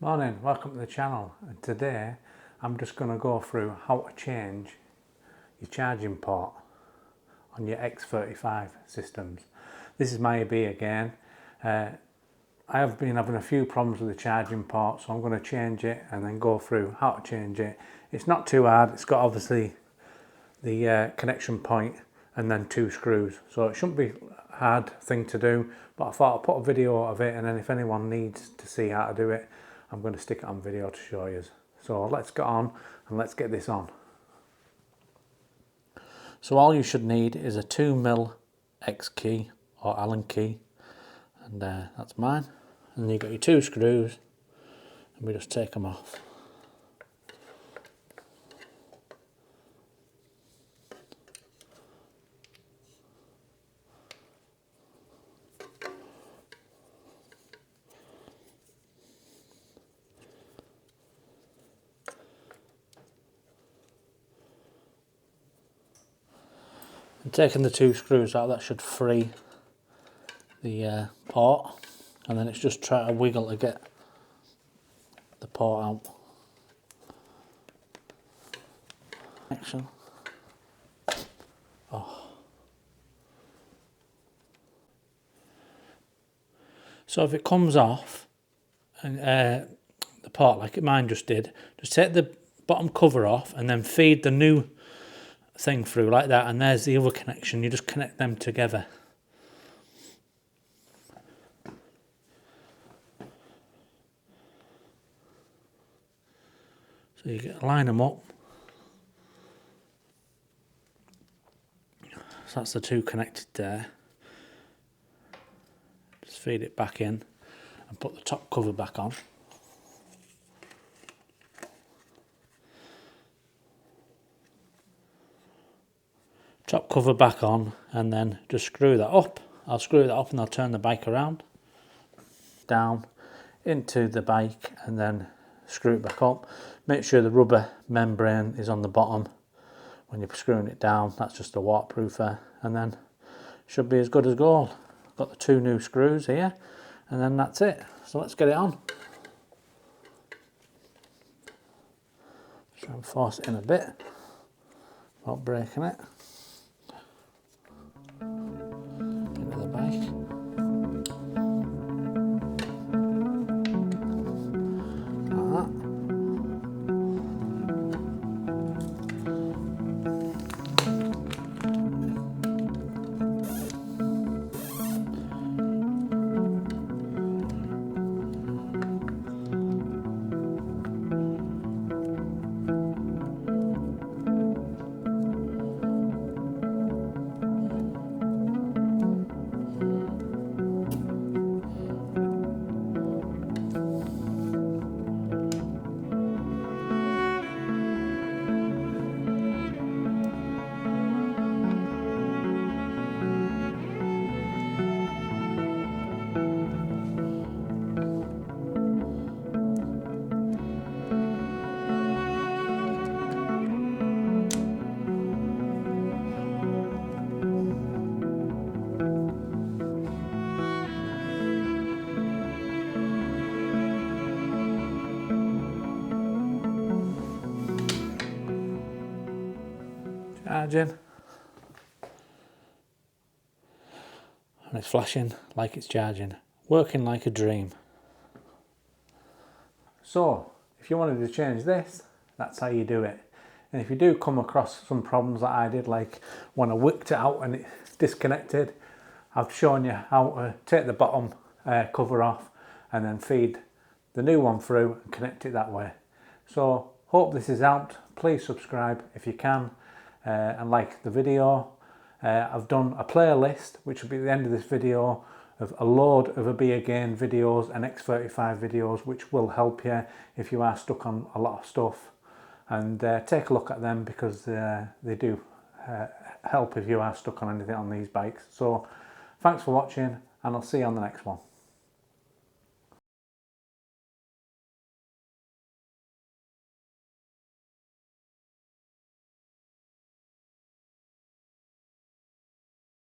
Morning, welcome to the channel, and today I'm just going to go through how to change your charging port on your x35 systems. This is my Orbea Gain. I have been having a few problems with the charging port, so I'm going to change it and then go through how to change it. It's not too hard. It's got obviously the connection point and then 2 screws, so it shouldn't be a hard thing to do, but I thought I'd put a video of it, and then if anyone needs to see how to do it, I'm going to stick it on video to show you. So let's get on and let's get this on. So all you should need is a 2mm X key or Allen key, and that's mine. And you've got your 2 screws, and we just take them off. And taking the 2 screws out, that should free the port, and then it's just try to wiggle to get the port out. Action. Oh. So if it comes off, and the port like mine just did, just take the bottom cover off and then feed the new thing through like that, and there's the other connection. You just connect them together. So you line them up. So that's the 2 connected there. Just feed it back in and put the top cover back on. Top cover back on, and then just screw that up. I'll screw that up and I'll turn the bike around, down into the bike, and then screw it back up. Make sure the rubber membrane is on the bottom when you're screwing it down. That's just a waterproofer, and then should be as good as gold. Got the 2 new screws here, and then that's it. So let's get it on. Try and force it in a bit without breaking it. Into the bike. Like that. Charging, and it's flashing like it's charging, working like a dream. So if you wanted to change this, that's how you do it. And if you do come across some problems that I did, like when I whipped it out and it disconnected, I've shown you how to take the bottom cover off and then feed the new one through and connect it that way. So hope this has helped. Please subscribe if you can, and like the video. I've done a playlist which will be at the end of this video of a load of Orbea Gain videos and x35 videos, which will help you if you are stuck on a lot of stuff, and take a look at them, because they do help if you are stuck on anything on these bikes. So thanks for watching, and I'll see you on the next one.